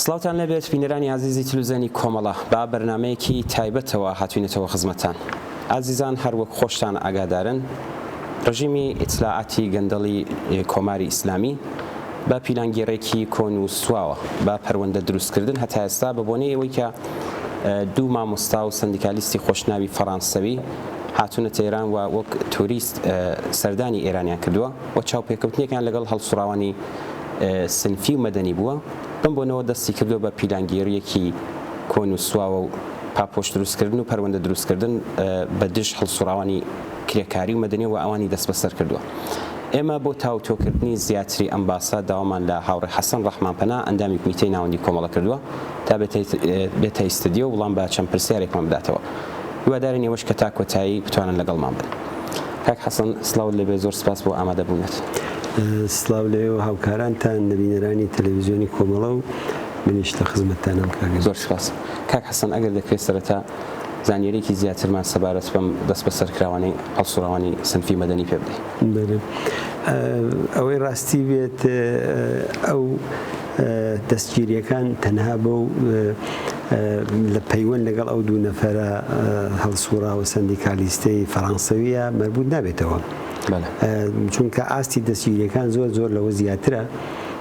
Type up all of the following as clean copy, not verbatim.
سڵاوتان لەبێت بینەرانی عزیزی تلوزیۆنی کۆمەڵە با بەرنامەیەکی تایبەتەوە هاتوینێتەوە خزمەتان. عزیزان هەروەک خۆشتان ئاگادارن ڕژیمی ئیتلاعاتی گەندەڵی کۆماری ئیسلامی با پیلانگیڕێکی کۆن و سواوە با پەروەندە دروستکردن هەتا ئێستا بە بۆنەی ئەوەی کە دوو مامۆستا و سندیکالیستی خۆشناوی فەڕەنسەوی هاتوونە تێران و وەک توریست سەردانی ئێرانیان کردووە و چاوپێکەوتنیەکان لەگەڵ هەڵسوڕاوانی سنفی و مەدەنی بووە. بم بۆنەوە دەستی کردو بە پیلانگیریەکی کۆن و سواوە و پاپۆش دروستکردن و پەروەندە دروستکردن بە دژ هەڵسوڕاوانی کرێکاری و مەدەنی و ئەوانی دەست بەسەر کردووە. ئێمە بۆ تاوتۆکردنی زیاتری ئەم باسە داوامان لە هاوڕێ حەسەن ڕەحمانپەنا ئەندامی کمیتەی ناوەندی کۆمەڵە کردووە تا بێتە ئیستدیۆ وڵام بە چەند پرسیارێکمان بداتەوە. هیوادارین ئێوەش کە تا کۆتایی بتوانن لەگەڵمان بن. کاک حەسەن سڵاو لەبێ، زۆر سپاس بۆ ئامادەبوونەت. سڵاو لەوێ هاوکارانتان نەبینەرانی تەلەڤیزیۆنی کۆمەڵە و منیش لە خزمەتتانم کاک. زۆر سپاس. کاک حەسەن ئەگەر دەکرێت سەرەتا زانیاریێکی زیاترمان سەبارەت بەم دەست بەسەرکراوانەی هەڵسوڕاوانی سنفی مەدەنی پێ بدەین. ئەوەی ڕاستی بێت ئەو دەستگیریەکان تەنها بۆ لە پەیوەند لەگەڵ ئەو دوو نەفەرە هەڵسوڕاوە سندیکالیستەی فەڕەنسەویە مەربوط نابێتەوە. چونکە ئاستی دەستگیریەکان زۆر لەوە زیاترە،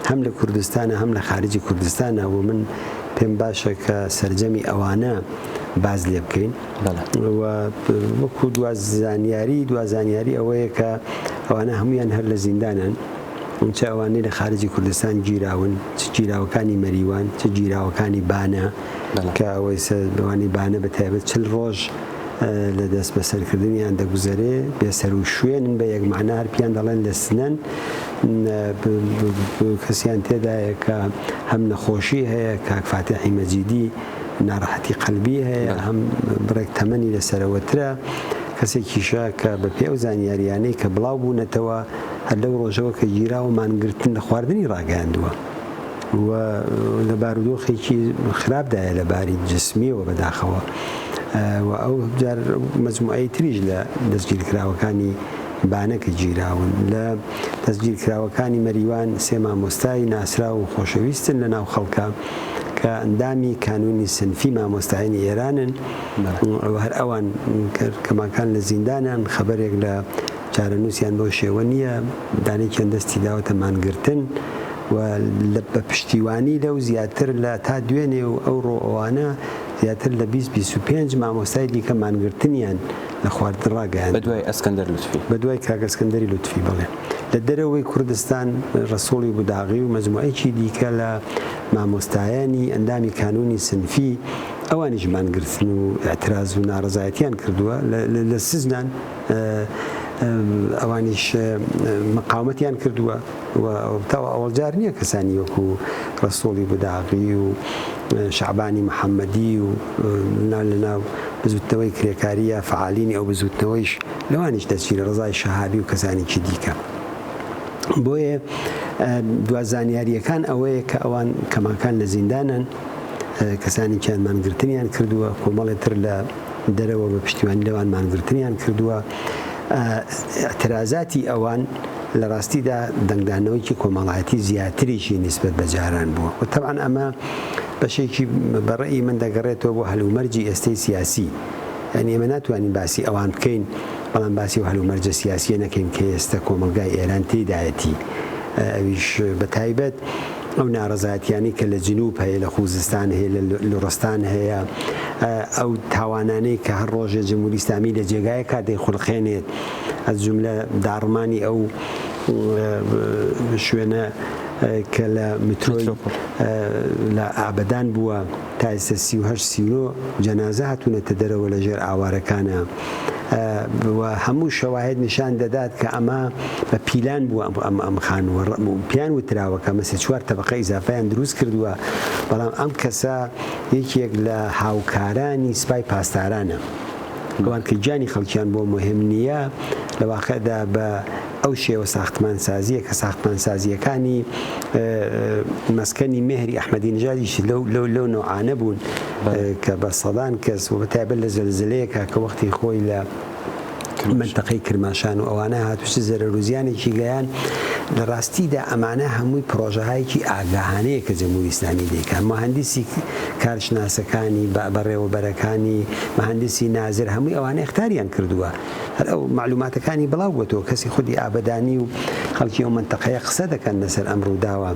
هەم لە کوردستانە هەم لە خارجی کوردستانە و من پێم باشە کە سەرجەمی ئەوانە باز لێ بکەین. وەکو دوازانیاری ئەوەیە کە ئەوانە هەمویان هەر لە زیندانن، چه ئەوانەی لە خارجی کوردستان گیراون، چ گیراوەکانی مەریوان، چ گیراوەکانی بانە کە ئەوەی ئەوانی بانە بە تایبەت 40 ڕۆژ لە دەست بەسەرکردنیان دەگوزارێ بێسەر و شوێنن بە یەک معنە هەر پیان دەڵێن لە سنەن کەسیان تێدایە کە هەم نەخۆشی هەیە، کاک فاتحی مەجیدی ناڕەحەتی قەلبی هەیە، هەم بڕێک تەمەنی لەسەرەوەترە، کەسێکیشە کە بە پێ ئەو زانیاریانەی کە بڵاو بوونەتەوە هەر لەو ڕۆژەوە کە گیرا و مانگرتن لە خواردنی ڕاگەاندووە و لە بارودۆخێکی خراپدایە لە باری جسمیەوە بەداخەوە و ئەو جار مەجموعەی تریش لە دەستگیرکراوەکانی بانەکە گیراون. لە دەستگیرکراوەکانی مەریوان 3 مامۆستای ناسرا و خۆشەویستن لە ناو خەڵکە کە ئەندامی کانونی سنفی مامۆستایانی ئێرانن و هەر ئەوان کەماکان لە زیندانان خەبەرێک لە چارەنووسیان بۆ شێوە نییە، دانێکیان دەستی داوەتە مانگرتن و بە پشتیوانی لەو زیاتر لە تا دوێنێ و ئەو ڕۆئەوانە زیاتر لە 20-25 مامۆستای دیکە مانگرتنیان لە خواردن ڕاگەیان بەدوای ئەسکەندەر لوتفی، بەدوای کاک ئەسکەندەری لوتفی. بڵێ لە دەرەوەی کوردستان ڕەسوڵی بوداغی و مەجموعەیەکی دیکە لە مامۆستایانی ئەندامی کانونی سنفی ئەوانیش مانگرتن و ئەتراز و ناڕەزایەتیان کردووە لە سزنان، ئەوانیش مقاومەتیان کردووە و تاوە ئەوەڵجار نییە کەسانی وەکو ڕەسوڵی بوداغی و شعبانی محەممەدی و لەناو بزوتنەوەی کرێکاریە فعالینی ئەو بزوتنەوەیش لەوانیش دەچی لە ڕزای شەهابی و کەسانێکی دیکە. بۆیە دوازانیاریەکان ئەوەیە کە ئەوان کەماکان لە زیندانن، کەسانی کیان مانگرتنیان کردووە، کۆمەڵێتر لە دەرەوە بە پشتیوانی لەوان مانگرتنیان کردووە. اعترازاتی ئەوان لە ڕاستیدا دەنگدانەوەیکی کۆمەڵایەتی زیاتریشی نسبەت بە جاران بووە و تەبعاً ئەمە بەشێکی بەڕێی من دەگەڕێتەوە بۆ هەلومەرجی ئێستەی سیاسی. یعنی ئێمە ناتوانین باسی ئەوان بکەین بەڵام باسی و هەلومەرجە سیاسیە نەکەین کە ئێستا کۆمەلگای ئێران تێدایەتی، ئەویش بە تایبەت ئەو ناڕەزایەتیانی کە لە جنوب هەیە، لە خوزستان هەیە، لە لوڕستان هەیە، ئەو تاوانانەی کە هەر ڕۆژێ جمهوری ئیسلامی لە جێگایە کاتێک خوڵخێنێت، ئەز جوملە داڕمانی ئەو شوێنە کە لە میترۆی لە ئابەدان بووە تا ئێستا 38 جەنازە هاتوونەتە دەرەوە لە ژێر ئاوارەکانە و هەموو شەواهد نیشان دەدات کە ئەمە بە پیلان بووە ئەم خانووە پیان وتراوە کە مەسە 4 تەبقە ئیزافەیان دروست کردووە، بەڵام ئەم کەسە یەکێک لە هاوکارانی سوپای پاسدارانە، ئەوان کە گیانی خەڵکیان بۆ مهم نییە لە واقعدا بە ئەو شێوە ساختمان سازیە کە ساختمان سازیەکانی مەسکەنی مێهری ئەحمەدی نژادیش لەو نوعانە بوون کە بە سەدان کەس و بەتایبەت لە زەلزەلەیەکە کە وەختی خۆی لە منتەقەی کرماشان و ئەوانە هاتوچ زەرەرۆزیانێکی گەیان لە ڕاستیدا ئەمانە هەمووی پرۆژەهایکی ئاگاهانەیە کە جەمهوری ئیسلامی دەیکات. مهندسی کارشناسەکانی بەڕێوەبەرەکانی مهندسی نازر هەمووی ئەوانە اختیاریان کردووە. هەر ئەو معلوماتەکانی بڵاو بۆتەوە کەسی خودی ئابەدانی و خەڵکی ئەو منتەقەیە قسە دەکەن لەسەر ئەم ڕووداوە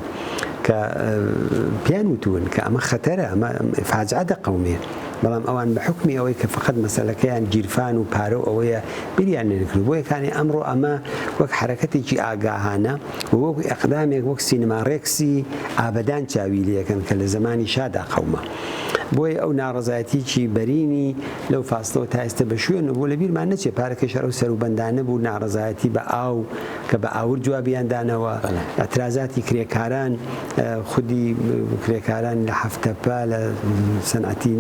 کە پیان وتون کە ئەمە خەتەرە، ئەمە فاجعە دەقەومێ، بەڵام ئەوان بە حکمی ئەوەی کە فقط مەسەلەکەیان گیرفان و پارە و ئەوەیە بیریان نەکرد. بۆ یەکانی ئەمڕۆ ئەمە وەک حرەکەتێکی ئاگاهانە و وەک ئەقدامێک وەک سینەما ڕێکسی ئابەدان چاوی لەکەن کە لە زمانی شادا قەومە. بۆیە ئەو ناڕزایەتیی بەرینی لەو فاستەوە تا ئێستا بە شوێن بۆ لە بیرمان نەچێت پارەکە شەڕ و سەروبەندانە بوو، ناڕزایەتی بە ئاو کە بە ئاور جوابیاندانەوە، ئەترازاتی کرێکاران، خودی کرێکاران لە هەفتەپا لە سەنعەتی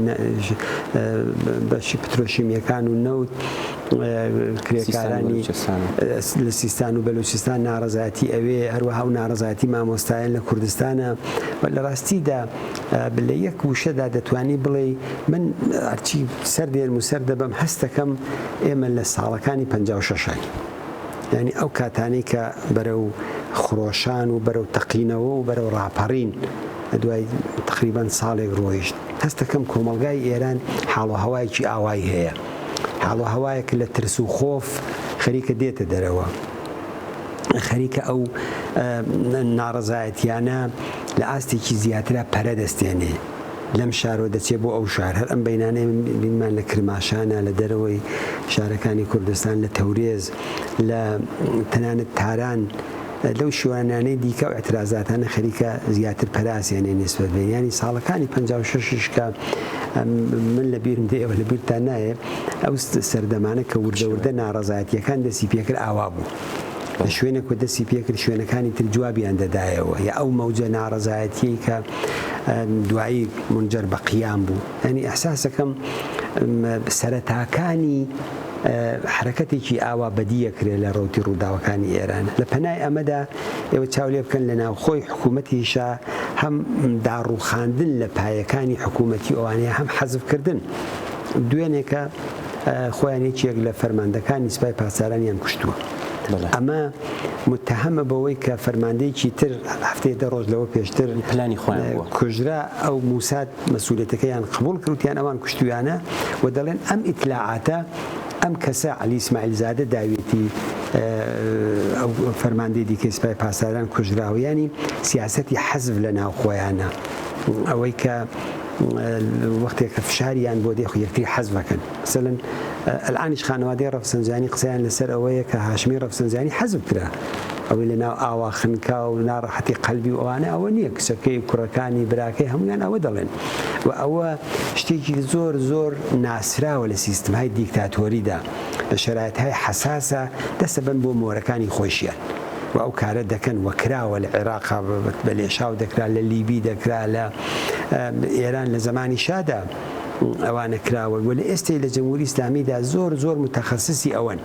بەشی پترۆشیمیەکان و نەوت، کرێکارانی لە سیستان و بەلوچستان ناڕزایەتی ئەوێ، هەروەها و ناڕزایەتی مامۆستایان لە کوردستانە. لە ڕاستیدا لە یەک وشەدا دەتوانی بڵێ من ئەرچی سەردێن و سەر دەبم هەستەکەم ئێمە لە ساڵەکانی 56 یعنی ئەو کاتانەی کە بەرەو خڕۆشان و بەرەو تەقینەوە و بەرەو ڕاپەڕین دوای تقریبان ساڵێک ڕۆیشت هەستەکەم کۆمەلگای ئێران حاڵ و هەوایەکی ئاوای هەیە، حاڵ و هەوایەک لە ترس و خۆف خەریکە دێتە دەرەوە، خەریکە ئەو ناڕزایەتیانە لە ئاستێکی زیاترە پەرە دەستێنێ لەم شارۆ دەچێت بۆ ئەو شار. هەر ئەم بەینانەی بینمان لە کرماشانە، لە دەرەوەی شارەکانی کوردستان، لە تەورێز، لە تەنانەت تاران، لەو شوانانەی دیکە و ئەترازاتانە خەریکە زیاتر پەراسیانێ نسبەت بێن. ینی ساڵەکانی 56 کە من لە بیرم دێەوە لە بیرتان نایە ئەو سەردەمانە کە وردە ناڕزایەتیەکان دەسی پێکرد ئاوا بوو، لە شوێنێک و دەسی پێکرد شوێنەکانی تر جوابیان دەدایەوە، یا ئەو مەوجە ناڕزایەتی کە دوایی منجەر بە قیام بوو. ئەنی ئەحساسەکەم سەرەتاکانی حرەکەتێکی ئاوا بەدیەکرێت لە ڕوتی ڕووداوەکانی ئێران. لە پەنای ئەمەدا ئێوە چاولێ بکەن لە ناوخۆی حکوومەتیشە هەم داڕوخاندن لە پایەکانی حکوومەتی ئەوانەیە هەم حەزفکردن. دوێنێکە خۆیان یەکێک لە فەرماندەکانی سوپای پاسدارانیان کوشتووە. ئەمە متهمە بەوەی کە فەرماندەیەکی تر هەفتەیە 10 ڕۆژ لەوە پێشتر پلانی خۆیان کوژرا، ئەو موساد مەسئولیەتەکەیان قبول کردیان ئەوان کوشتویانە و دەڵێن ئەم ئیتلاعاتە ئەم کەسە عەلی ئیسماعیلزادە داوێتی ئەو فەرماندەی دیکەی سوپای پاسداران کوژراوە، ینی سیاسەتی حەزب لە ناو خۆیانە، ئەوەی کە وەختێکە فشاریان بۆ دێخ یەکتری حەزبەکەن. مثلەن ئەلعانیش خانەوادەی ڕەفسەنجانی قسەیان لەسەر ئەوەیە کە هاشمی ڕەفسەنجانی حەزب کرا، ئەوەی لە ناو ئاوا خنکا و ناڕەحەتی قەلبی و ئەوانە ئەوە نییە، کچەکەی کوڕەکانی براکەی هەمویان ئەوە دەڵێن و ئەوە شتێکی زۆر زۆر ناسراوە لە سیستمهای دیکتاتۆریدا، لە شەرایەتهای حەساسە دەسەبەن بۆ مۆرەکانی خۆشیان و ئەو کارە دەکەن وە کراوە لە عێراقا بە لێشاو دەکرا، لە لیبی دەکرا، لە ئێران لە زمانی شادا ئەوانە کراوە و لە ئێستای لە جەمهوری ئیسلامیدا زۆر زۆر متەخەسیسی ئەوەن.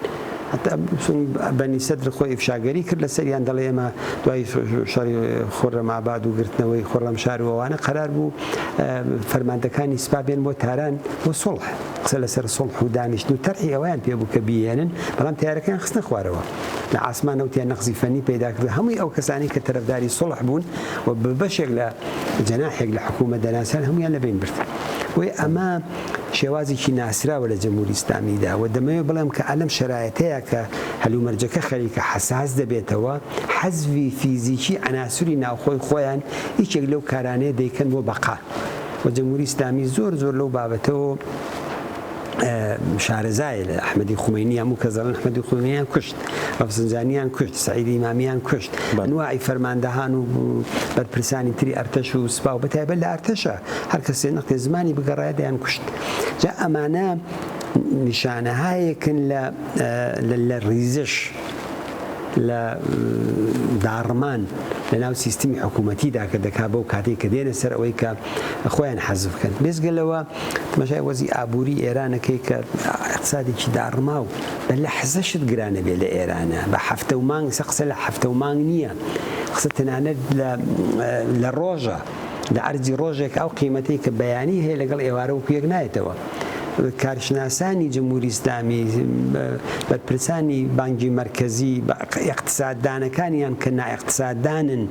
بەنی سەدر خۆی ئفشاگەری کرد لە سەریان دەڵێ ئێمە دوای شەڕی خۆڕەماباد و گرتنەوەی خۆڕەمشار و ئەوانە قەرار بوو فەرماندەکانی سوپا بێن بۆ تاران بۆ سڵح، قسە لەسەر سڵح و دانیشتن و تەرحی ئەویان پێ بوو کە بیهێنن، بەڵام تیارەکان خستنە خوارەوە لە ئاسمانەوتیان نەخزی فەنی پەیدا کرد. هەمووی ئەو کەسانی کە تەرەفداری سڵح بوون و بەشێک لە جەناحێک لە حکوومەت دەناسان هەمویان لەبین برد. وی ئەمە شێوازێکی ناسراوە لە جەمهوری ئیسلامیدا و دەمەوێت بڵێم کە ئەلەم شەرایەتەیە کە هەلومەرجەکە خەریکە حەساس دەبێتەوە، حەزوی فیزیکی عناسوری ناوخۆی خۆیان هیچێک لەو کارانەیە دەیکەن بۆ بەقا و جەمهوری ئیسلامی زۆر زۆر لەو بابەتەوە شارەزایە لە ئەحمەدی خومەینی هەموو کە زەڵن ئەحمەدی خومەینیان کوشت، ڕەفسەنجانیان کوشت، سەعیدی ئیمامیان کوشت، نوعی فەرماندەهان و بەرپرسانی تری ئەرتەش و سوپا و بەتایبەت لە ئەرتەشە هەر کەسێ نەختێ زمانی بگەڕایە دەیان کوشت. جا ئەمانە نیشانەهایەکن لە ریزش لە داڕمان لە ناو سیستمی حکوومەتیدا کە دەکا بەو کاتێک کە دێنە سەر ئەوەی کە خۆیان حەزف بکەن. بێزگەلەوە تەماشای وەزی ئابووری ئێرانەکەی کە اقتصادێکی داڕما و بە لە حەزەشت گرانە بێ لە ئێرانە بە هەفتە و مانگ قسە لە هەفتە و مانگ نییە، قسە تەنانەت لە ڕۆژە لە ئەرزی ڕۆژێک ئەو قیمەتەی کە بەیانی هەیە لەگەڵ ئێوارە وەکو یەک نایێتەوە. کارشناسانی جمهوری ئیسلامی بەرپرسانی بانکی مرکزی اقتصاددانەکانیان کە نائقتصاددانن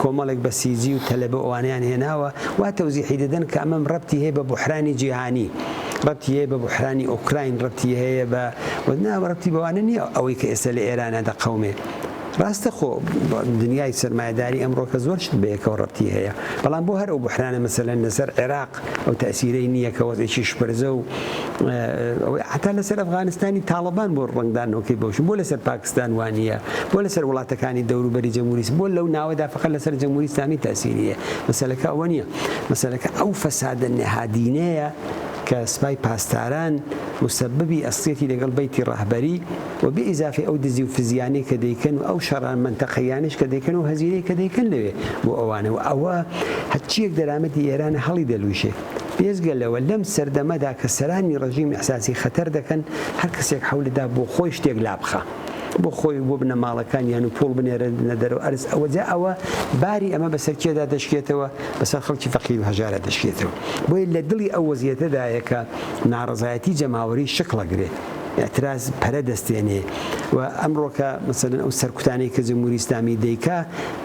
کۆمەڵێک بە سیجی و تەلەبە ئەوانیان هێناوە وا تەوزیحی دەدەن کە ئەمەم ڕەبتی هەیە بە بوحرانی جیهانی ڕەبتی هەیە بە بوحرانی ئۆکراین ڕەبتی هەیە بە ڕەبتی بەوانە نییە ئەوەی کە ئێستا لە ئێرانە دەقەومێ ڕاستە خۆ دنیای سەرمایه‌داری ئەمڕۆکە زۆر شت بەیەکەوە ڕەبتی هەیە بەڵام بۆ هەر ئەو بوحرانە مەسەلەن لەسەر عێراق ئەو تەئسیرەی نییە کە وەزێکی شپرزە و حتا لەسەر ئەفغانستانی تاڵبان بۆ ڕەنگدانەوەکەی بەوشن بۆ لەسەر پاکستان وانە بۆ لەسەر وڵاتەکانی دەوروبەری جەمهوری بۆ لەو ناوەدا فقط لەسەر جەمهوری ئیسلامی تەئسیریە مەسەلەکە ئەوە نییە مەسەلەکە ئەو فەسادە نەهادینەیە کە سپای پاسداران مسببی ئەسڵێتی لەگەڵ بەیتی ڕاهبەری و بئیزافی ئەو دزی و فزیانەی کە دەیکەن و ئەو شەڕان منتەقەیانش کە دەیکەن و هەزیرەی کە دەیکەن لەوێ بۆ ئەوانە و ئەوە هەرچیەک دەرامەتی ئێرانە هەڵی دەلووشێ بێزگەلەوە لەم سەردەمەدا کە سەرانی ڕژیم ئەحساسی خەتەر دەکەن هەر کەسێک حەولدا بۆ خۆی شتێک لابخە بۆ خۆی بۆ بنە ماڵەکانیان و پۆڵ بنێرە نەدەرەوە ئەرز ئەوەجا ئەوە باری ئەمە بەسەر کێدا دەشکێتەوە بەسەر خەڵکی فەقیر و هەژارە دەشکێتەوە بۆیە لە دڵی ئەو وەزیەتەدایە کە ناڕەزایەتی جەماوەری شکڵەگرێت اعتراز پەرە دەستێنێ و ئەمڕۆکە مەسەلەن ئەو سەرکوتانەی کە جمهوری ئیسلامی دەیکا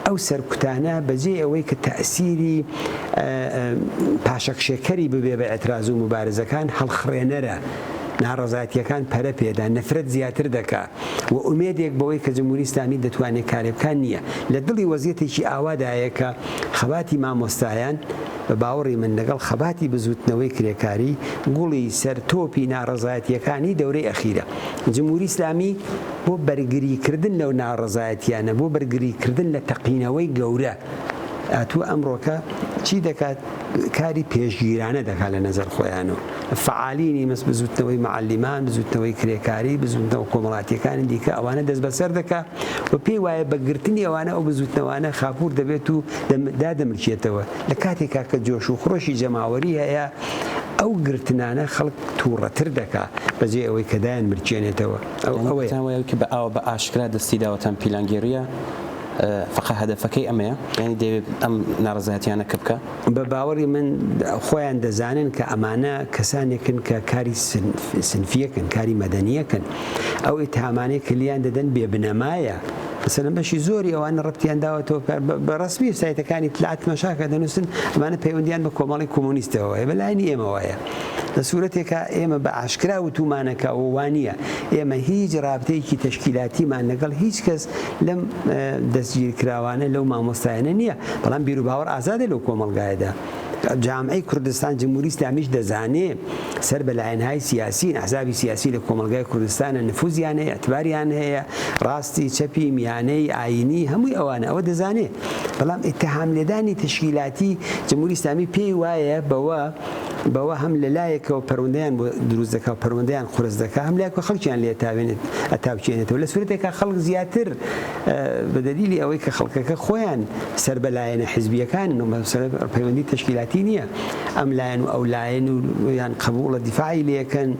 ئەو سەرکوتانە بەجێ ئەوەی کە تەئسیری پاشەکشێکەری ببێ بە اعتراز و مبارزەکان هەڵخڕێنەرە ناڕەزایەتیەکان پەرە پێدا نەفرەت زیاتر دەکا و ئومێدێک بەوەی کە جمهوری ئیسلامی دەتوانێت کارێبکان نییە لە دڵی وەزیەتێکی ئاوادایە کە خەباتی مامۆستایان بە باوەڕی من لەگەڵ خەباتی بزوتنەوەی کرێکاری گوڵی سەر تۆپی ناڕەزایەتیەکانی دەورەی ئەخیرە جمهوری ئیسلامی بۆ بەرگریکردن لەو ناڕەزایەتیانە بۆ بەرگریکردن لە تەقینەوەی گەورە ئەتوو ئەمڕۆکە چی دەکات کاری پێشگیرانە دەکات لە نەزەر خۆیانەوە فعالینی مەس بزوتنەوەی معلمان بزوتنەوەی کرێکاری بزوتنەوە کۆمەڵاتیەکانی دیکە ئەوانە دەست بەسەر دەکات و پێی وایە بەگرتنی ئەوانە ئەو بزوتنەوانە خاپور دەبێت و دادەمرکێتەوە لە کاتێکا کە جۆش و خڕۆشی جەماوەری هەیە ئەو گرتنانە خەڵک تووڕەتر دەکات بەجێ ئەوەی کە دایان مرچێنێتەوە ئەوەیە کە بە ئاوە بە ئاشکرا دەستی داوەتەن پیلانگێریە فقط هەدەفەکەی ئەمەیە یعنی دەوێت ئەم ناڕەزایەتیانە کە بکە بە باوەڕی من خۆیان دەزانن کە ئەمانە کەسانێکن کە کاری سنفیەکەن کاری مەدەنیەکەن ئەو ئیتهامانەی کە لیان دەدەن بێبنەمایە مثلا بەشی زۆری ئەوانە ڕەبتیان داوەتەوە بە ڕسمی سایتەکانی تلات مەشاکە دەنووسن ئەمانە پەیوەندیان بە کۆمەڵی کۆمۆنیستەوە هەیە بەلایانی ئێمەوەیە لە سوورەتێکە ئێمە بە ئاشکرا وتومانەکە وانە ئێمە هیچ رابطەیەکی تەشکیلاتیمان لەگەڵ هیچ کەس لەم دەستگیرکراوانە لەو مامۆستایانە نییە بەڵام بیر و باوەڕ ئازادە لەو کۆمەڵگایەدا جامعەی کوردستان جمهوری ئیسلامیش دەزانێ سەر بەلایەنهای سیاسی ئەحزابی سیاسی لە کۆمەلگای کوردستانە نفوزیان هەیە ئەتباریان هەیە ڕاستی چەپی میانەی ئاینی هەمووی ئەوانە ئەوە دەزانێ بەڵام ئیتهام لێدانی تشکیلاتی جمهوری ئیسلامی پێی وایە بەوە هەم لەلایەکەوە پەروەندەیان بۆ دروست دەکات و پەروەندەیان خورس دەکات هەم لایەکە خەڵکیان لێ ئەتاوچێنێتەوە لە سوورەتێکە خەڵک زیاتر بەدەلیلی ئەوەی کە خەڵکەکە خۆیان سەر بەلایەنە حیزبیەکانن و پەیوەندی تشکیلاتی نییە ئەم لایەن و ئەو لایەن و یان قبوڵە دیفاعی لێکەن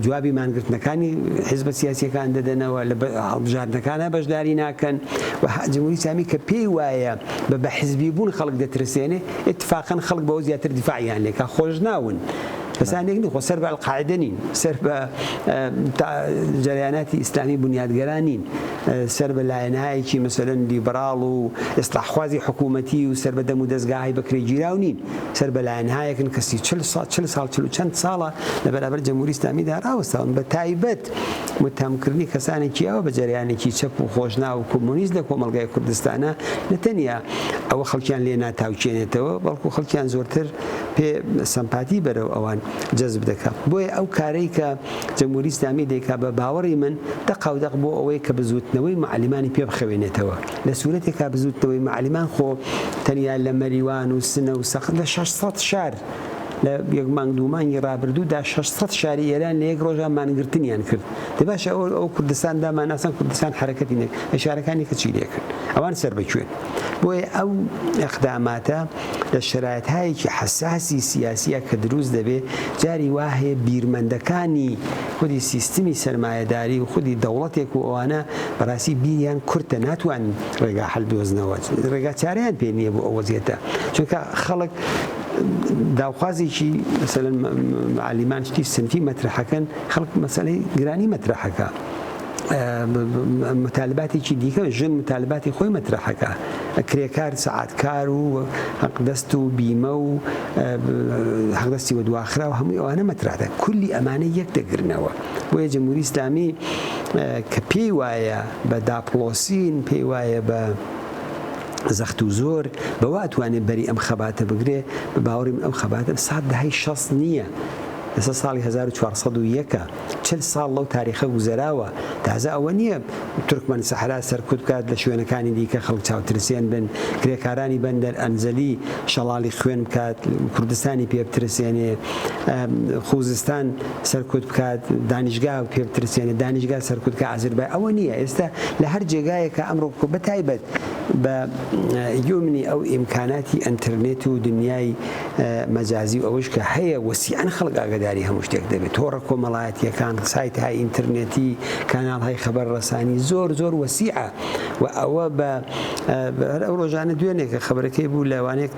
جوابی مانگرتنەکانی حیزبە سیاسیەکان دەدەنەوە لە هەڵبژاردنەکانە بەشداری ناکەن و جمهوری ئیسلامی کە پێی وایە بە حیزبی بوون خەڵک دەترسێنێ اتفاقاً خەڵک بەوە زیاتر دیفاعیان لێکە خۆش ناون کەسانێک نی خۆ سەر بە ئەڵقاعیدە نین سەر بە جەریاناتی ئیسلامی بنیادگەران نین سەر بە لایەنهایەکی مەسەلەن لیبراڵ و ئیسلاحخوازی حکوومەتی و سەر بە دەم و دەستگاهی بەکرێگیراو نین سەر بە لایەنهایەکن کەسی 40 ساڵ چەند ساڵە لە بەرابەر جەمهوری ئیسلامیدا ڕاوەستاون بە تایبەت متهمکردنی کەسانێکی ئەوە بە جەریانێکی چەپ و خۆشنا و کۆمۆنیست لە کۆمەلگای کوردستانە نەتەنیا ئەوە خەڵکیان لێ ناتاوچێنێتەوە بەڵکو خەڵکیان زۆرتر پێ سەمپاتی بەرەو ئەوان جەزب دەکات بۆیە ئەو کارەی کە جمهوری ئیسلامی دەیکا بە باوەڕی من دەقاودەق بۆ ئەوەی کە بزوتنەوەی معلمانی پێ بخەوێنێتەوە لە سوورەتێکا بزوتنەوەی معلمان خۆ تەنیا لە مەریوان و سنە و سەخت لە 600 شار لە یەک مانگ دوومانگی ڕابردوودا 600 شاری ئێران لە یەک ڕۆژە مانگرتنیان کرد دە باشە ئەو کوردستاندا ماناسان کوردستان حرەکەتی نێک ئەشارەکانی کەچی لێکرد ئەوان سەر بەکوێن بۆیە ئەو ئەقداماتە لە شرایطهایەکی حساسی سیاسیە کە دروست دەبێت جاری وایە بیرمەندەکانی خودی سیستمی سەرمایەداری و خودی دەوڵەتێک و ئەوانە بەڕاستی بیریان کورتە ناتوان ڕێگا هەڵدۆزنەوە ڕێگا چارەیان پێ نییە بۆ ئەو وەزیەتە چونکە خەڵک داوخوازێکی مثلەن معلیمان شتی سنتی مەترحەکەن خەڵک مەسەلەی گرانی مەترحەکە متالباتێکی دیکە ژن متالباتی خۆی مەترحەکە کرێکار سەعاتکار و حەقدەست و بیمە و حەقدەستی وە دواخرا و هەمووی ئەوانە مەترادە کولی ئەمانە یەک دەگرنەوە بۆیە جمهوری ئیسلامی کە پێی وایە بە داپڵۆسین پێی وایە بە زەخت و زۆر بەوا ئەتوانێت بەری ئەم خەباتە بگرێ بە باوەڕی ئەم خەباتە سات دەهای 60 نییە لەسەر ساڵی 1401 40 ساڵ لەو تاریخە گوزەراوە تازە ئەوە نییە تورکمان سەحرا سەرکوت بکات لە شوێنەکانی دیکە خەڵک چاوترسیان بن کرێکارانی بەندەر ئەنزەلی شەڵاڵی خوێن بکات کوردستانی پێ بترسێنێ خوزستان سەرکوت بکات دانیشگا پێ بترسێنێ دانیشگا سەرکوت کە ئازربای ئەوە نییە ئێستا لە هەر جێگایەکە ئەمڕۆ بەتایبەت بە یومنی ئەو ئیمکاناتی ئەنتەرنێت و دنیای مەجازی و ئەوەش کە هەیە وەسیعەن خەڵک ئاگاداری هەموو شتێک دەبێت تۆڕە کۆمەڵایەتیەکان سایتهای ئینتەرنێتی کاناڵهای خەبەرڕەسانی زۆر زۆر وەسیعە و ئەوە بە ئەو ڕۆژانە دوێنێکە خەبەرەکەی بوو لەوانێک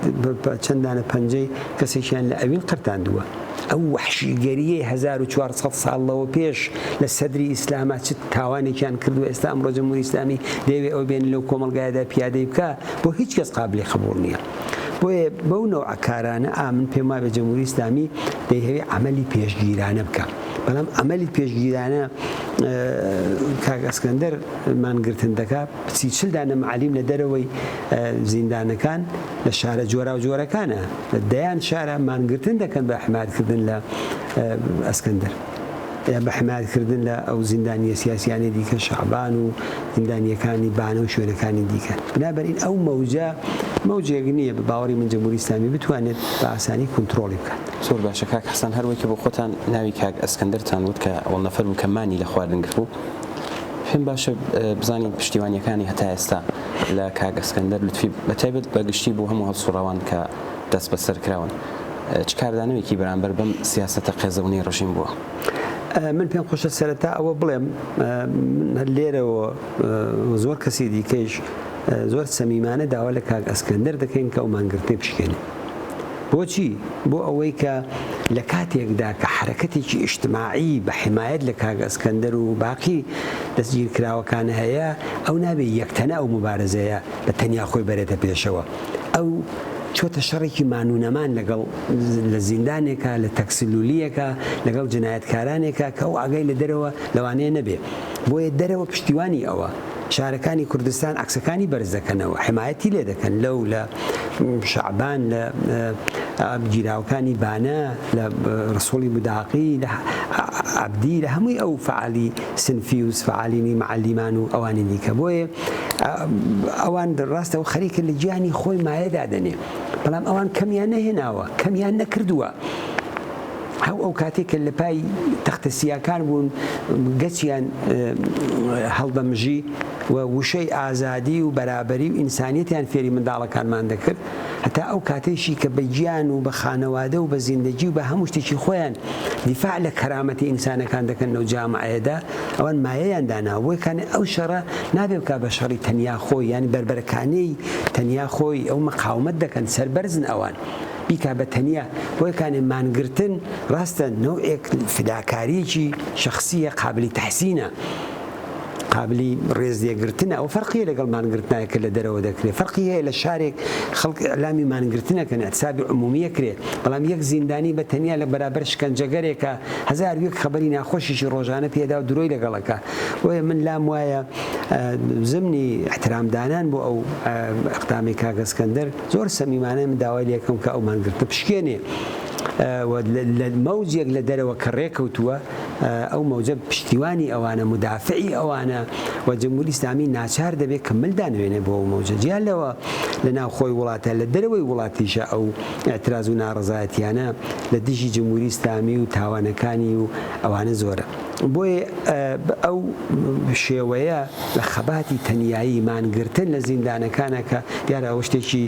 چەندانە پەنجەی کەسێکیان لە ئەوین قرتاندووە ئەو وحشیگەریەی 1400 ساڵەوە پێش لە سەدری ئیسلاما چ تاوانێکیان کردو ئێستا ئەمڕۆ جمهوری ئیسلامی دەیەوێت ئەو بێن لەو کۆمەلگایەدا پیادەی بکە بۆ هیچ کەس قابلی قبوڵ نییە بۆیە بەو نەوع کارانە ئامن پێم وایە بە جمهوری ئیسلامی دەیهەوێت عەمەلی پێشگیرانە بکە بەڵام ئەمەلی پێشگیرانە کاک ئەسکەندەر مانگرتن دەکات پچی چلدانە معالیم لە دەرەوەی زیندانەکان لە شارە جۆرا و جۆرەکانە لە دەیان شارە مانگرتن دەکەن بە حمایەتکردن لە ئەسکەندەر بە حمایەتکردن لە ئەو زیندانیە سیاسیانی دیکە شەعبان و زیندانیەکانی بانە و شوێنەکانی دیکە بنابەرین ئەو مەوجێک نییە بە باوەڕی من جمهوری ئیسلامی بتوانێت بە ئاسانی کۆنتڕۆڵی بکات زۆر باشە کاک حەسەن هەروەکە بۆ خۆتان ناوی کاک ئەسکەندەرتان وت کە ئەوڵ نەفەر بوو کە مانی لە خواردنگر بوو پێم باشە بزانین پشتیوانیەکانی هەتا ئێستا لە کاک ئەسکەندەر لوتفی بەتایبەت بەگشتی بۆ هەموو هەڵسوڕەوان کە دەست بەسەر کراون چ کاردانەوێکی بەرامبەر بەم سیاسەتە قێزەونەی ڕژیم بووە من پێم خۆشە سەرەتا ئەوە بڵێم لێرەوە زۆر کەسی دیکەش زۆر سەمیمانە داوا لە کاک ئەسکەندەر دەکەین کە ئەو مانگرتنی بشکێنێ بۆچی بۆ ئەوەی کە لە کاتێکدا کە حرەکەتێکی ئیجتماعی بە حمایەت لە کاک ئەسکەندەر و باقی دەستگیرکراوەکانە هەیە ئەو نابێت یەکتەنە ئەو مبارەزەیە بە تەنیا خۆی بەرێتە پێشەوە ئەو چۆتە شەڕێکی مانوونەمان لەگەڵ لە زیندانێکە لە تەکسیلولیەکە لەگەڵ جنایەتکارانێکە کە ئەو ئاگای لە دەرەوە لەوانەیە نەبێ بۆیە دەرەوە پشتیوانی ئەوە شارەکانی کوردستان عکسەکانی بەرز دەکەنەوە حمایەتی لێ دەکەن لەو لە شەعبان لە گیراوەکانی بانە لە ڕسوڵی موداقی لە عەبدی لە هەمووی ئەو فعالی سنفی و فعالینی معلیمان و ئەوانی دیکە بۆیە ئەوان ڕاستەوە خەریکە لە گیانی خۆی مایەدا دەنێ بەڵام ئەوان کەمیان نەهێناوە کەمیان نەکردووە ئەو کاتێکە لە پای تەختەسیاکان بوون گەچیان هەڵدەمژی و وشەی ئازادی و بەرابەری و ئینسانیەتیان فێری منداڵەکانمان دەکرد هەتا ئەو کاتێشی کە بە گیان و بە خانەوادە و بە زیندەگی و بە هەموو شتێکی خۆیان دیفاع لە کەرامەتی ئینسانەکان دەکەن لەو جامعەیەدا ئەوان مایەیان دانا بۆی کانێ ئەو شەڕە نابێ بکا بە شەڕی تەنیا خۆی یانی بربەرەکانەی تەنیا خۆی ئەو مەقاومەت دەکەن سەربەرزن ئەوان بیکا بە تەنیا بۆی کانێ مانگرتن ڕاستە نەوعێک فداکاریەکی شەخسیە قابلی تەحسینە قابلی ڕێزیەگرتنە ئەو فەرقیە لەگەڵ مانگرتنایەکە لە دەرەوە دەکرێت فەرقی هەیە لە شارێک خەڵک ئەعلامی مانگرتنەکەن ئەحسابی عمومیە کرێت بەڵام یەک زیندانی بە تەنیا لە بەرابەر شکنجەگەرێکە هەزار یەک خەبەری ناخۆشیشی ڕۆژانە پێدا و درۆی لەگەڵەکە بۆیە من لام وایە زمنی احترامدانان بۆ ئەو ئەقدامی کاک ئەسکەندەر زۆر سەمیمانە من داوای لێ یەکەم کە ئەو مانگرتنە بشکێنێ لە مەوجێک لە دەرەوە کە ڕێکەوتووە ئەو مەوجە پشتیوانی ئەوانە مدافعی ئەوانە و جمهوری ئیسلامی ناچار دەبێت کە ملدانوێنێ بۆ ئەو مەوجە جیان لەوە لە ناو خۆی وڵاتە لە دەرەوەی وڵاتیشە ئەو ئەتراز و ناڕزایەتیانە لە دژی جمهوری ئیسلامی و تاوانەکانی و ئەوانە زۆرە بۆیە ئەو شێوەیە لە خەباتی تەنیایی مانگرتن لە زیندانەکانە کە دیارە ئەوە شتێکی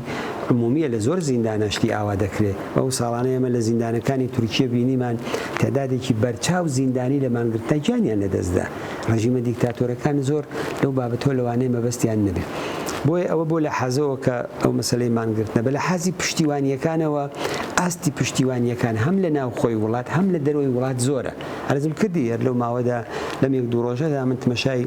عمومیە لە زۆر زیندانەشتی ئاوا دەکرێت ئەو ساڵانەیە ئێمە لە زیندانەکانی تورکیە بینیمان تەدادێکی بەرچاو زیندانی لە مانگرتنە گیانیان لەدەستدا ڕژیمە دیکتاتۆرەکان زۆر لەو بابەتۆ لەوانەیە مەبەستیان نەبێت بۆیە ئەوە بۆ لە حەزەوە کە ئەو مەسەلەی مانگرتنە بە لە حەزی پشتیوانیەکانەوە ئاستی پشتیوانیەکان هەم لە ناو خۆی وڵات هەم لە دەروی وڵات زۆرە. ئەرزم کردی هەر لەو ماوەدا لەم یەک دوو ڕۆژەدا من تمەشای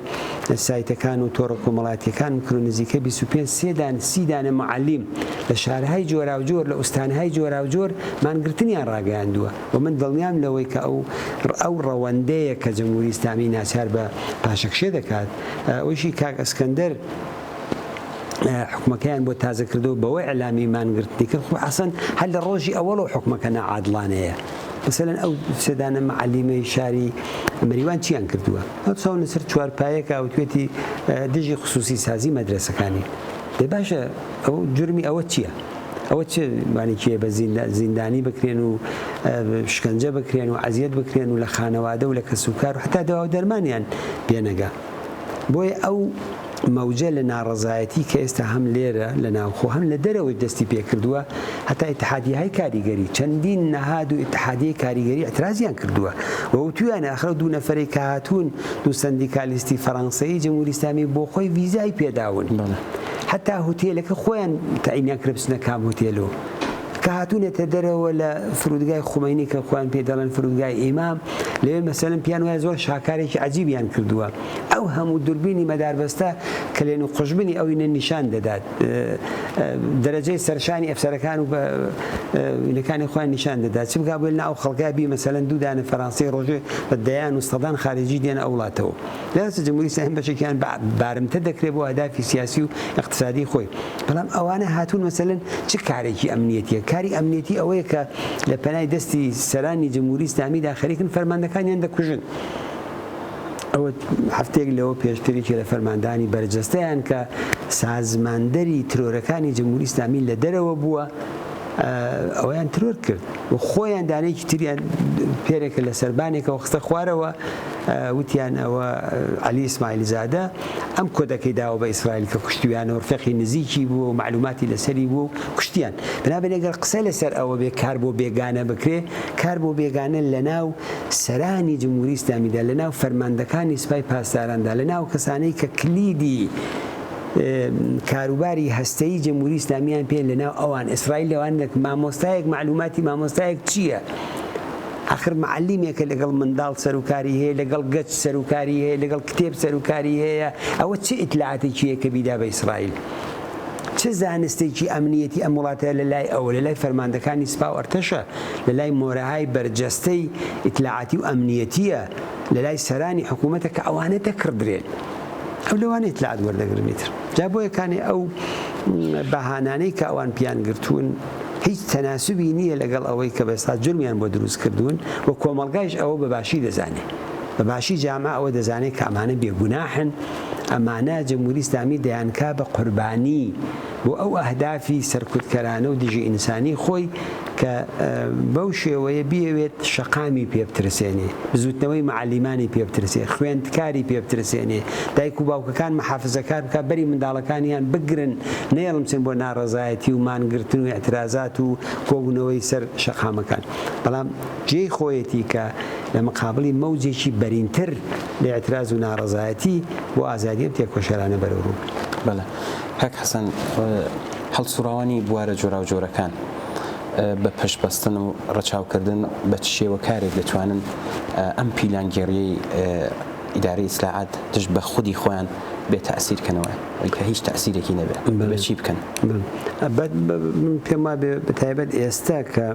سایتەکان و تۆڕە کۆمەڵاتیەکان کرد و نزیکە 25 30 دانە معەلیم لە شارهای جۆرا و جۆر لە ئوستانهای جۆرا و جۆر مانگرتنیان ڕاگەیاندووە و من دڵنیام لەوەی کە ئەو ڕەوەندەیە کە جەمهوری ئیسلامی ناچار بە پاشەکشێ دەکات ئەوشی کاک ئەسکەندەر حکومەکەیان بۆ تازە کردو بەوەی ئەلامی مانگرتنی کرد خو حەسەن هەر لە ڕۆژی ئەوەڵ و حکومەکە نەعادڵانەیە. مثلەن ئەو سێدانە معەلیمەی شاری مەریوان چیان کردووە؟ ئەو چاو لەسەر چوارپایەکە ئەوتوێتی دژی خصوصی سازی مەدرسەکانی. دەی باشە ئەو جرمی ئەوە چییە؟ ئەوە چ وانێکیە بە زیندانی بکرێن و شکنجە بکرێن و عەزیەت بکرێن و لە خانەوادە و لە کەسوکار و حتا دەوا و دەرمانیان پێنەگا. بۆیە ئەو مەوجە لە ناڕەزایەتی کە ئێستا هەم لێرە لە ناوخۆ هەم لە دەرەوەی دەستی پێکردووە هەتا ئیتحادیەهای کاریگەری چەندین نەهاد و ئیتحادیە کاریگەری ئەترازیان کردووە و تویانە ئەخرە دوو نەفەری کە هاتوون دوو سەندیکالیستی فەڕەنسایی جەمهوری ئیسلامی بۆ خۆی ڤیزای پێداون هەتا هۆتێلەکە خۆیان تەعینیان کرد بچنە کام هۆتێلەوە کە هاتوونێتە دەرەوە لە فرودگای خومەینی کە خۆیان پێ دەڵێن فرودگای ئیمام لەوێ مەسەلەن پیان وایە زۆر شاکارێکی عەجیبیان کردووە ئەو هەموو دوربینی مەداربەستە کە لێن و قوشبنی ئەوینە نیشان دەدات دەرەجەی سەرشانی ئەفسەرەکان و وینەکانی خۆیان نیشان دەدات چ بگا بۆ ناو خەڵکای بی مەسەلەن دوو دانە فەڕەنسی ڕۆژێ بە دەیان و سەدان خارجی دێنە ئەو وڵاتەوە لەسەر جەمهوری ئیسلامی بەشێکیان بارمتە دەکرێت بۆ ئەهدافی سیاسی و اقتصادی خۆی بەڵام ئەوانە هاتوون مەسەلەن چ کارێکی ئەمنیەتیە کاری ئەمنیەتی ئەوەیە کە لە پەنای دەستی سەرانی جەمهوری ئیسلامیدا خەریکن فەرماندەکانیان دەکوژن ئەوە هەفتێک لەوە پێشترێکی لە فەرماندانی بەرجەستەیان کە سازماندەری ترۆرەکانی جەمهوری ئیسلامی لە دەرەوە بووە ئەویان ترۆر کرد و خۆیان دانەیەکی تریان پێرێکە لە سەربانێکەوە خستە خوارەوە وتیان ئەوە عەلی ئیسماعیلی زادە ئەم کۆدەکەی داوە بە ئیسرائیل کە کوشتیانە و ڕفێقی نزیکی بوو و معلوماتی لەسەری بوو و کوشتیان بنابێت ئەگەر قسە لەسەر ئەوە بێ کار بۆ بێگانە بکرێ کار بۆ بێگانە لە ناو سەرانی جمهوری ئیسلامیدا لە ناو فەرماندەکانی سوپای پاسداراندا لە ناو کەسانەی کە کلیدی کاروباری هەستەی جمهوری ئیسلامیان پێ لەناو ئەوان ئیسرائیل لەوان مامۆستایەک معلوماتی مامۆستایەک چییە؟ آخر معلمێکە لەگەڵ منداڵ سەرکاری هەیە لەگەڵ گەچ سەرکاری هەیە لەگەڵ کتێب سەرکاری هەیە ئەوە چه ئیتلاعاتێکیە کە بیدا بە ئیسرائیل چه زانستێکی ئەمنیەتی ئەم وڵاتە لە لای ئەوە لە لای فەرماندەکانی سوپا و ئەرتەشە لە لای مۆرەهای بەرجەستەی ئیتلاعاتی و ئەمنیەتیە لە لای سەرانی حکوومەتە کە ئەوانە دەکردرێن ئەو لەوانە ئیتلاعات وەردەگرنیتر جا بۆیەکانی ئەو بەهانانەی کە ئەوان پیان گرتوون هیچ تەناسوبی نییە لەگەڵ ئەوەی کە بەستا جرمیان بۆ دروست کردوون و کۆمەڵگایش ئەوە بەباشی دەزانێت بەباشی جامع ئەوە دەزانێت کە ئەمانە بێگوناحن ئەمانە جەمهوری ئیسلامی دەیانکا بە قوربانی بۆ ئەو ئەهدافی سەرکوتکەرانە و دژی ئینسانی خۆی کە بەو شێوەیە بیەوێت شەقامی پێ بترسێنێ بزوتنەوەی معلیمانی پێ بترسێ خوێندکاری پێ بترسێنێ دایک و باوکەکان محافزەکار بکە بەری منداڵەکانیان بگرن نێڵم چێن بۆ ناڕەزایەتی و مانگرتن و اعترازات و کۆبوونەوەی سەر شەقامەکان بەڵام جێی خۆیەتی کە لە مقابلی مەوجێکی بەرینتر لە اعتراز و ناڕەزایەتی بۆ ئازادی تێکۆشەرانە بەرەوڕوو بەڵێ کاک حەسەن هەڵسوڕاوانی بوارە جۆرا و جۆرەکان بە پشتبەستن و ڕەچاوکردن بە چ شێوە کارێک دەتوانن ئەم پیلانگێڕیەی ئیدارەی ئیسلاحات دژ بە خودی خۆیان بێ تەئسیرکەنەوە کە هیچ تەئسیرێکی نەبێت بەچی بکەن پێم وایە بەتایبەت ئێستا کە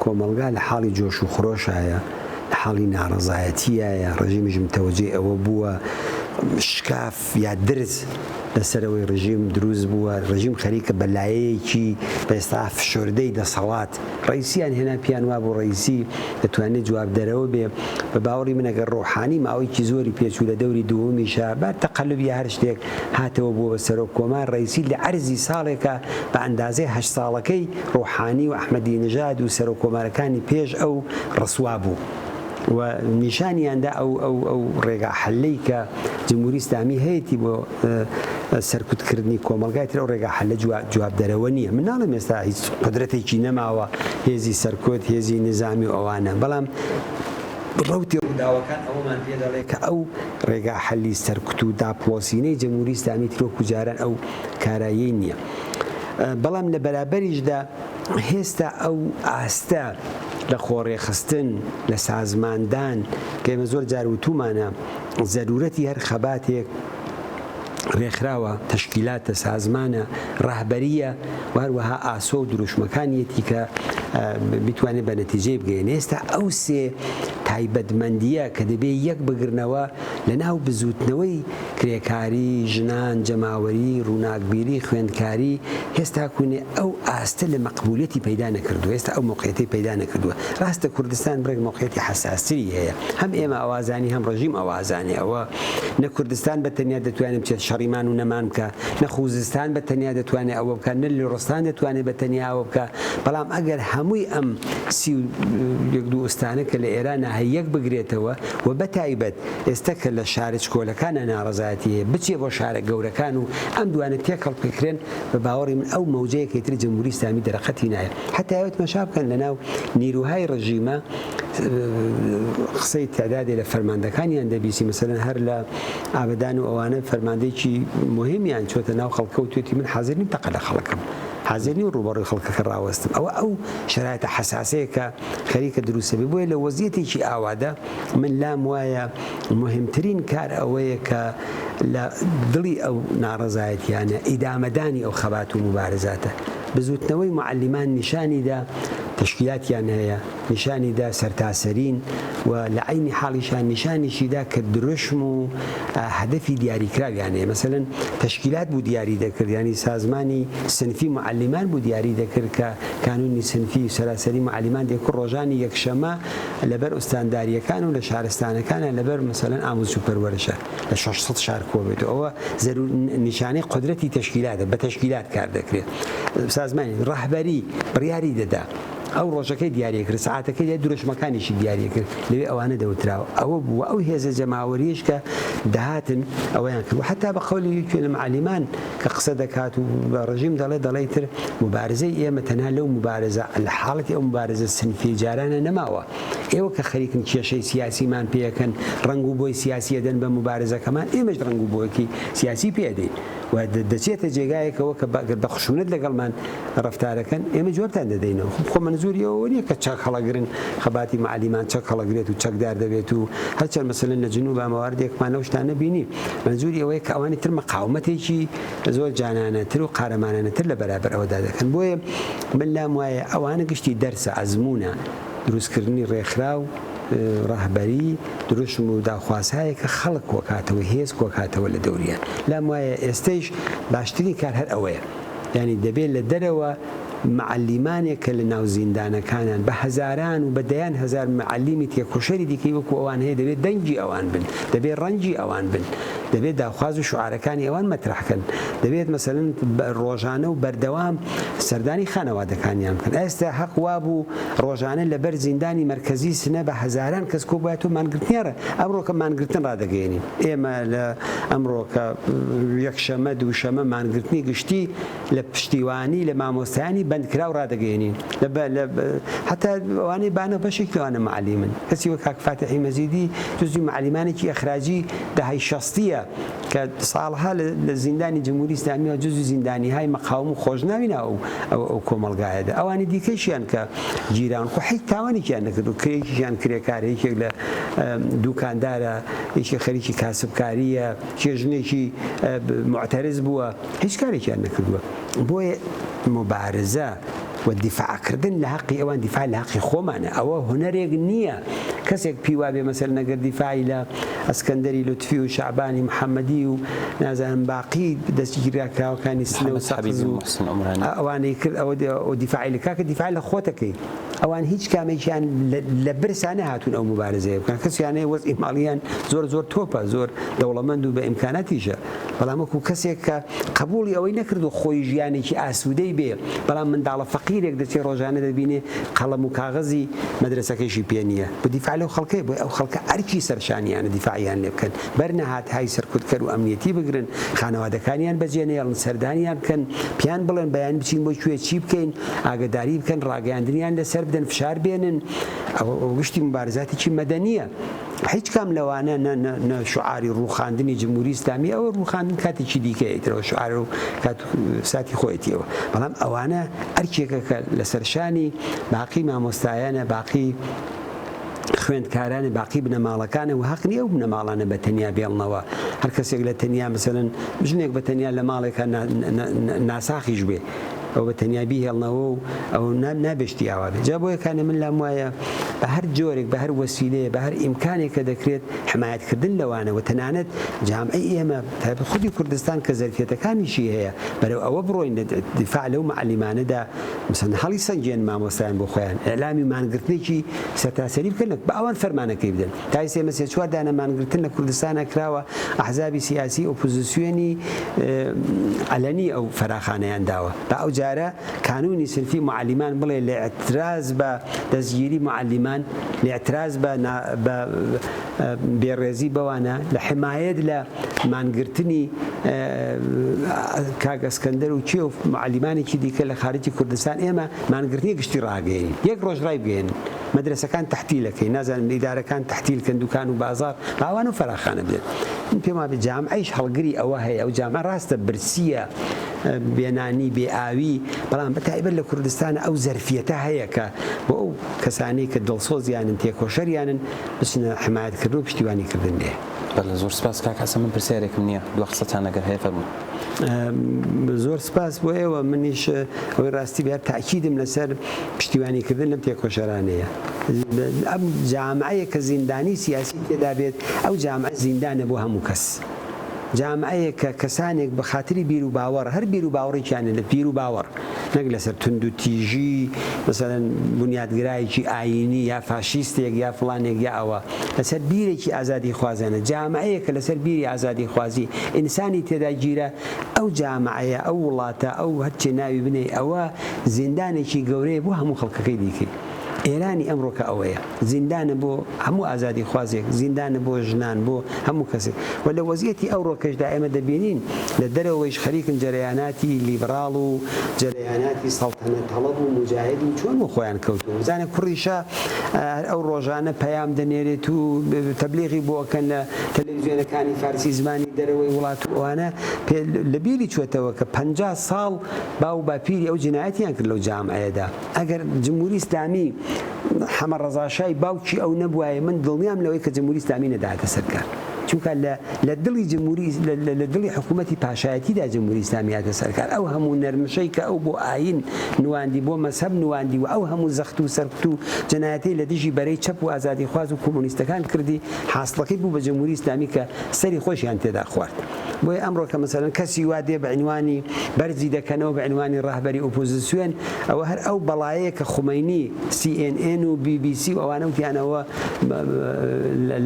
کۆمەلگا لە حاڵی جۆش و خۆشایە لە حاڵی ناڕەزایەتیایە ڕژیمیش متەوەجێ ئەوە بووە شکاف یا درز لەسەرەوەی ڕژیم دروست بووە ڕژیم خەریکە بەلایەیەکی بەئێستا فشۆردەی دەسەڵات ڕئیسیان هێنا پیان وا بۆ ڕئیسی دەتوانێت جوابدەرەوە بێ بە باوەڕی من ئەگەر ڕۆحانی ماوەیەکی زۆری پێچوو لە دەوری دووەمیشە با تەقەلوبی هەر شتێک هاتەوە بۆ بە سەرۆک کۆمار ڕئیسی لە عەرزی ساڵێکە بە ئەندازەی 8 ساڵەکەی ڕۆحانی و ئەحمەدی نژاد و سەرۆک کۆمارەکانی پێش ئەو ڕسوا بوو و نیشانیاندا ئەو ڕێگا حەلەی کە جمهوری ئیسلامی هەیەی بۆ سەرکوتکردنی کۆمەلگای تر ئەو ڕێگا حەلە جوابدەرەوە نییە من ناڵێم ئێستا هیچ قدرەتێکی نەماوە هێزی سەرکۆت هێزی نظامی و ئەوانە بەڵام ڕوتی ڕووداوەکان ئەومان پێ دەڵێ کە ئەو ڕێگا حەلی سەرکوت و داپۆسینەی جمهوری ئیسلامی ترۆ کوجاران ئەو کارایی نییە بەڵام لە بەرابەریشدا هێستا ئەو ئاستە لە خۆڕێخستن لە سازماندان کە ئێمە زۆر جار وتومانە زەرورەتی هەر خەباتێک ڕێکخراوە تەشکیلاتە سازمانە ڕاهبەریە وهروەها ئاسۆ و دروشمەکانیەتی کە بتوانێت بە نەتیجەی بگەین. ئێستا ئەو سێ تایبەتمەندیە کە دەبێت یەک بگرنەوە لە ناو بزوتنەوەی کرێکاری ژنان جەماوەری ڕووناکبیری خوێندکاری هێستا کوێنێ ئەو ئاستە لە مەقبولیەتی پەیدا نەکردووە. ئێستا ئەو موقعیەتی پەیدا نەکردووە. ڕاستە کوردستان بڕێک موقعیەتی حەساسری هەیە، هەم ئێمە ئەوازانی هەم ڕژیم ئەوازانێ. ئەوە نە کوردستان بەتەنیا دەتوانێت بچێت شەڕیمان و نەمان بکە، نە خوزستان بەتەنیا دەتوانێت ئەوە بکە، نە لێڕستان دەتوانێت بەتەنیا ئەوە بکە. بەڵام ئەگەر هەمووی ئەم سی و یەک دوو ئوستانە کە لە ئێرانە هەیەک بگرێتەوە و بەتایبەت ئێستا کە لە شارە چکۆلەکانە ناڕەزایەتی هەیە بچێ بۆ شارە گەورەکان و ئەم دوانە تێکەڵ بکرێن، بە باوەڕی من ئەو مەوجەیەکی تر جمهوری ئیسلامی دەرەقەتی نایە. حتا یاوێت مەشا بکەن لە ناو نیروهای ڕژیمە قسەی تعدادێ لە فەرماندەکانیان دەبیسی، مەسەلەن هەر لە ئابدان و ئەوانە فەرماندەیەکی مهمیان چۆتە ناو خەڵکە و توێتی من حاضر نیم تەقە لە خەڵکم، حاضر نیم ڕوبەڕووی خەڵکەکە ڕاوەستم. ئەو شرایطە حەساسەیە کە خەریکە دروستە بێ. بۆیە لە وەزیەتێکی ئاوادە من لام وایە مهمترین کار ئەوەیە کە لە دڵی ئەو ناڕەزایەتیانە ئیدامەدانی ئەو خەبات و مبارزاتە. بزوتنەوەی معلمان نیشانیدا تشکیلاتیان هەیە، نیشانیدا سەرتاسەرین و لە عینی حاڵیشان نیشانیشیدا کە درشم و هەدەفی دیاریکراویان هەیە. مەسەلەن تشکیلات بوو دیاری دەکرد، ینی سازمانی سنفی معلمان بوو دیاری دەکرد کە کانونی سنفی سەراسەری معلمان دەکرد ڕۆژانی یەکشەمە لەبەر ئوستانداریەکان و لە شارستانەکانە لەبەر مەسەلەن ئاموزش و پەروەرشە لە 600 شار کۆبێت. ئەوە نیشانەی قدرەتی تشکیلاتە، بە تشکیلات کار دەکرێت. سازمانی ڕاهبەری بڕیاری دەدا، ئەو ڕۆژەکەی دیارە کرد، ساعتەکەی درۆژمەکانیشی دیارە کرد، لەوێ ئەوانە دەوتراوە. ئەوە بووە ئەو هێزە جەماوەریش کە داهاتن ئەوەیان کرد. حتا بە قەولی لە معلمان کە قسە دەکات و بە ڕژیم دەڵێ تر مبارزەی ئێمە تەنها لەو مبارزە لە حاڵەتی ئەو مبارزە سنفی جارانە نەماوە. ئێوە کە خەریکن کێشەی سیاسیمان پێەکەن، ڕنگ و بۆی سیاسی دەن بە مبارزەکەمان، ئێمەش ڕنگ و بۆیەکی سیاسی پێدەین و دەچێتە جێگایەکەوە کە بە خشونەت لەگەڵمان ڕەفتارەکەن، ئێمە جوابتان دەدەینەوە. خۆ منزوری ئەوە نییە کە چەک هەڵەگرن، خەباتی معلیمان چەک هەڵەگرێت و چەکدار دەبێت و هەرچەند مەسەلەن لە جنوب مەواردێکمان ئەو شتانە بینی. منزوری ئەوەیە کە ئەوانی تر مەقاومەتێکی زۆر جانانەتر و قارەمانانەتر لە بەرابەر ئەوەدا دەکەن. بۆیە من لام وایە ئەوانە گشتی دەرسە ئەزمونە دروستکردنی ڕێکخراو ڕاهبەری دروشم و داخوازهایە کە خەڵک کۆکاتەوە، هێز کۆکاتەوە لە دەوریان. لام وایە ئێستەیش باشترین کار هەر ئەوەیە، ینی دەبێت لە دەرەوە معلیمانێک کە لە ناو زیندانەکانان بە هەزاران و بە دەیان هەزار معلیمی تێکۆشەری دیکەی وەکو ئەوان هەیە، دەبێت دەنگی ئەوان بن، دەبێت ڕەنجی ئەوان بن، دەبێت داخواز و شعارەکانی ئەوان مەترحکەن، دەبێت مەسەلەن ڕۆژانە و بەردەوام سەردانی خانەوادەکانیان بکەن. ئێستا حەق وابوو ڕۆژانە لەبەر زیندانی مرکزی سنە بە هەزاران کەس کۆبایەت و مانگرتنیارە. ئەمڕۆ کە مانگرتن ڕدەگەێنین، ئێمە لە ئەمڕۆ کە یەکشەمە دووشەمە مانگرتنی گشتی لە پشتیوانی لە مامۆستایانی بەندکرا و ڕدەگەێنین، حتا ئەوانەی بانە بەشێکی ئەوانە معلیمن. کەسی وەک کاک فاتحی مەزیدی جزوی معلیمانێکی ئەخراجی داهەی شەستیە کە ساڵها لە زیندانی جمهوری ئیسلامیەوە جزوی زیندانیهای مەقاوم و خۆشناوینا ئەو کۆمەڵگایەدا. ئەوانی دیکەشیان کە جیران خۆ حیت تاوانێکیان نەکرد و کرێکیان کرێکارە، یەکێک لە دوکاندارە، یەکێک خەریکی کاسبکاریە، کێژنێکی معتەرز بووە، هیچ کارێکیان نەکردووە. بۆیە مبارزە و دیفاعکردن لە حەقی ئەوان دیفاع لە حەقی خۆمانە. ئەوە هونەرێک نییە کەسێک پیوا بێ مەسەلەن نەگەر دیفاعی لە ئەسکەندەری لوتفی و شعبانی محەممەدی و نازانم باقی دەستگیراکراوەکانی سنە و سەقز و ئەوانەی کرد ئەوە دیفاعی لە کاکە دیفاع لە خۆتەکەی. ئەوان هیچ کامێکیان لە برسانە هاتوون ئەو مبارزەیە بکەن. کەسیانەیە وەزعی ماڵیان زۆر تۆپە، زۆر دەوڵەمەند و بە ئیمکاناتیشە، بەڵام وەکو کەسێک کە قبولی ئەوەی نەکرد و خۆی ژیانێکی ئاسوودەی بێ، بەڵام منداڵە فەقیرێک دەچێت ڕۆژانە دەبینێ قەڵەم و کاغەزی مەدرسەکەیشی پێ نییە، بە دیفاع لەو خەڵکەی بۆ ئەو خەڵکە ئەرکی سەرشانیانە دیفاعیان لێ بکەن، بەرنەهات های سەرکوتکەر و ئەمنیەتی بگرن، خانەوادەکانیان بەجێنێڵن، سەردانیان بکەن، پیان بڵێن بەیان بچین بۆ کوێ چی بکەین، ئاگداری بکەن، ڕاگەیاندنیان لەسەر بدەن، فشار بێنن. ئەو گشتی مبارزاتێکی مەدەنیە. هیچ کام لەوانە نە شعاری ڕووخاندنی جمهوری ئیسلامی ئەوە ڕووخاندن کاتێکی دیکەیەتەوە شعار و ساتی خۆیەتیەوە بەڵام ئەوانە ئەرکێکە کە لە سەرشانی باقی مامۆستایانە باقی خوێندکارانە باقی بنەماڵەکانە و حەق نییە ئەو بنەماڵانە بە تەنیا بێڵنەوە هەر کەسێک لە تەنیا مەسەلەن ژنێک بە تەنیا لە ماڵێکە ناساخیش بێ ئەو بە تەنیابی هێڵنەوە و ئەو نابێشتی ئاوا بێت جا بۆیە کانە من لام وایە بە هەر جۆرێک بە هەر وەسیلەیە بە هەر ئیمکانێک کە دەکرێت حمایەتکردن لەوانەوە تەنانەت جامعەی ئێمە تایبەت خودی کوردستان کە زەرفیەتەکانیشی هەیە بەرەو ئەوە بڕۆین دیفاع لەو معەلیمانەدا مثلا هەڵی سەنجێن مامۆستایان بۆ خۆیان ئێلامی مانگرتنێکی سەرتاسەری بکەن بە ئەوان فەرمانەکەی بدەن تا ئێستا سێ چوار دانە مانگرتن لە کوردستانە کراوە ئەحزابی سیاسی ئۆپۆزیسیۆنی ئەلەنی ئەو فەراخانەیان داوە بە ئەو جارە کانونی سنفی معلیمان بڵێ لە ئەتراز بە دەستگیری معلیمان لە ئەتراز بە بێڕێزی بەوانە لە حمایەت لە مانگرتنی کاک ئەسکەندەر و کێ و معلیمانێکی دیکە لە خارجی کوردستان ئێمە مانگرتنی گشتی ڕاگەین یەک ڕۆژ ڕای بگەین مەدرسەکان تەحتیلەکەی نازانم ئیدارەکان تەحتیلکەن دوکان و بازار باوان و فەراخانە بدەن پێم وابێ جامعەیش هەڵگری ئەوە هەیە ئەو جامعە ڕاستە برسیە بێنانی بێئاوی بەڵام بەتایبەت لە کوردستانە ئەو زەرفیەتە هەیە کە بۆ ئەو کەسانەی کە دڵسۆزیانن تێکۆشەریانن بچنە حمایەتکردن و پشتیوانیکردن لێ بەڵێ زۆر سپاس کاک حەسەن من پرسیارێکم نییە دووە قسەتان ئەگەر هەیە فەرموون زۆر سپاس بۆ ئێوە منیش ئەوەی ڕاستی بێت تاکیدم لەسەر پشتیوانیکردن لەم تێکۆشەرانەیە ئەم جامعەیە کە زیندانی سیاسی تێدا بێت ئەو جامعە زیندانە بۆ هەموو کەس جامعەیە کە کەسانێک بە خاتری بیر و باوەڕ هەر بیر و باوەڕێکیانە لە پیر و باوەڕ نەک لەسەر تند و تیژی مەسەلەن بنیادگرایەکی ئاینی یا فاشیستێک یا فڵانێک یا ئەوە لەسەر بیرێکی ئازادی خوازانە جامعەیە کە لەسەر بیری ئازادی خوازی ئینسانی تێدا گیرە ئەو جامعەیە ئەو وڵاتە ئەو هەرچێ ناوی بنێ ئەوە زیندانێکی گەورەیە بۆ هەموو خەڵکەکەی دیکەی ئێرانی ئەمڕۆکە ئەوەیە زیندانە بۆ هەموو ئازادی خوازێک زیندانە بۆ ژنان بۆ هەموو کەسێک و لە وەزیەتی ئەو ڕۆکەشدا ئێمە دەبینین لە دەرەوەیش خەریکن جەرەیاناتی لیبراڵ و جەرەیاناتی سەڵتەنەت هەڵەب و مجاهد و چۆن بۆ خۆیان کەوتووە بزانێت کوڕیشە ئەو ڕۆژانە پەیام دەنێرێت و تەبلیغی بۆکەن لە تەلەڤیزیۆنەکانی فارسی زمانی دەرەوەی وڵات و ئەوانە لە بیری چوەتەوە کە 50 ساڵ باو باپیری ئەو جینایەتیان کرد لەو جامعەیەدا ئەگەر جمهوری ئیسلامی حەمە ڕەزاشای باوکی ئەو نەبوایە من دڵنیام لەوەی کە جمهوری ئیسلامی نەداتە سەرکار چونکە لە دڵی جمهوری لە دڵی حکوومەتی پاشایەتیدا جمهوری ئیسلامی هاتە سەرکار ئەو هەموو نەرمشەی کە ئەو بۆ ئاین نواندی بۆ مەسەب نواندی و ئەو هەموو زەخت و سەرکوت و جەنایەتی لە دژی بەرەی چەپ و ئازادی خواز و کۆمۆنیستەکان کردی حاصڵەکەی بوو بە جمهوری ئیسلامی کە سەری خۆشیان تێدا خوارد بۆیە ئەمڕۆ کە مەسەلەن کەسی وا دێ بە عنوانی بەرزی دەکەنەوە بە عنوانی ڕاهبەری ئۆپۆزیسیۆن ئەوە هەر ئەو بەڵایەیە کە خومەینی CNN و BBC و ئەوانە وتیانەوە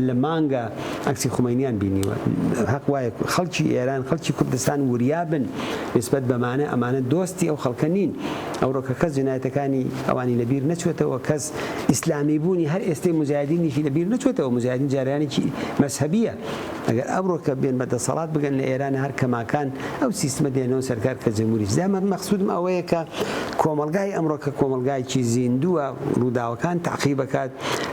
لە مانگە ئەکسی خومەینیان بینیوە حەق وایە خەڵکی ئێران خەڵکی کوردستان وریابن نسبەت بەمانە ئەمانە دۆستی ئەو خەڵکە نین ئەوڕۆ کە کەس جنایەتەکانی ئەوانی لەبیر نەچوێتەوە کەس ئیسلامی بوونی هەر ئێستەی مجاهدینیشی لەبیر نەچوێتەوە مجاهدین جارانێکی مەذهبیە ئەگەر ئەمڕۆ کە بێن بەدەسەڵات بگەن لە ئێران هەر کەماکان ئەو سیستمە دێنەوە سەرکار کە جمهوری زەمە مەقسودم ئەوەیە کە کۆمەلگای ئەمڕۆ کە کۆمەلگایکی زیندووە ڕووداوەکان تعقیبەکات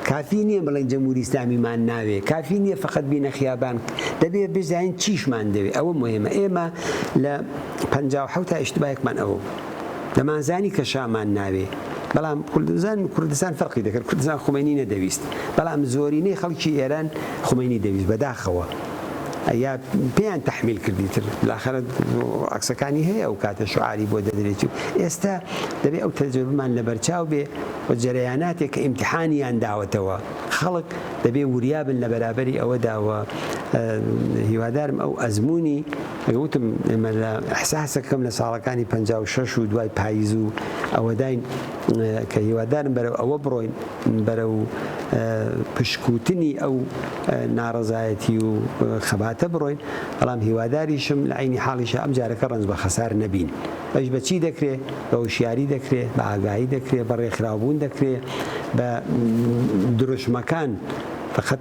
کافی نییە بڵێن جمهوری ئیسلامیمان ناوێ کافی نییە فقط بینە خیابان دەبێت بزانین چیشمان دەوێت ئەوە مهمە ئێمە لە 57 تا ئیشتباهێکمان ئەوە دەمانزانی کە شامان ناوێ بەڵام کوردستان فەرقی دەکرد کوردستان خومەینی نەدەویست بەڵام زۆرینەی خەڵکی ئێران خومەینی دەویست بەداخەوە یا پێیان تەحمیل کردی تر بالاخره عکسەکانی هەیە ئەو کاتە شعاری بۆ دەدرێتی ئێستا دەبێت ئەو تەجروبەمان لەبەرچاو بێ و جەرەیاناتێک کە ئیمتیحانیان داوەتەوە خەڵک دەبێت وریابن لە بەرابەری ئەوەداوە هیوادارم ئەو ئەزمموی ئەگەوتم ئێمە لە ئەحساسەکەم لە ساڵەکانی 56 و دوای پاییز و ئەوەداین کە هیوادارم بەرەو ئەوە بڕۆین بەرەو پشکوتنی ئەو ناڕەزایەتی و خەباتە بڕۆین بەڵام هیواداریشم لە عینی حاڵیشە ئەم جارەکە ڕەنج بە خەسار نەبین ئەش بەچی دەکرێت بە وشیاری دەکرێت بە ئاگایی دەکرێت بە ڕێکخراوبوون دەکرێت بە دروشمەکان فقط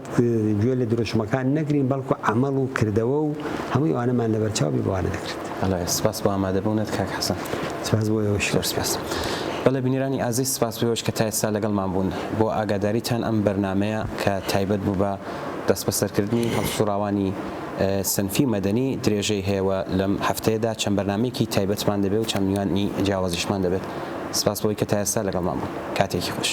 گوێ لە درۆشمەکان نەگرین بەڵکو عمل و کردەوە و هەمووی ئەوانەمان لەبەرچاوی بۆوانە دەکرێت. سپاس بۆ ئامادەبوونت کاک حەسەن. سپاس بۆ ئێوەش. سپاس. بەڵێ بینیرانی ئازیز سپاس بۆ ئێوەش کە تا ئێستا لەگەڵمان بوون بۆ ئاگاداریتان ئەم بەرنامەیە کە تایبەت بوو بە دەست بەسەرکردنی هەڵسوڕاوانی سنفی مەدەنی درێژەی هەیەوە لەم هەفتەیەدا چەند بەرنامەیەکی تایبەتمان دەبێت و چەند میوانی جیاوازیشمان دەبێت. سپاس بۆی کە تا ئێستا لەگەڵمان بوو. کاتێکی خۆش.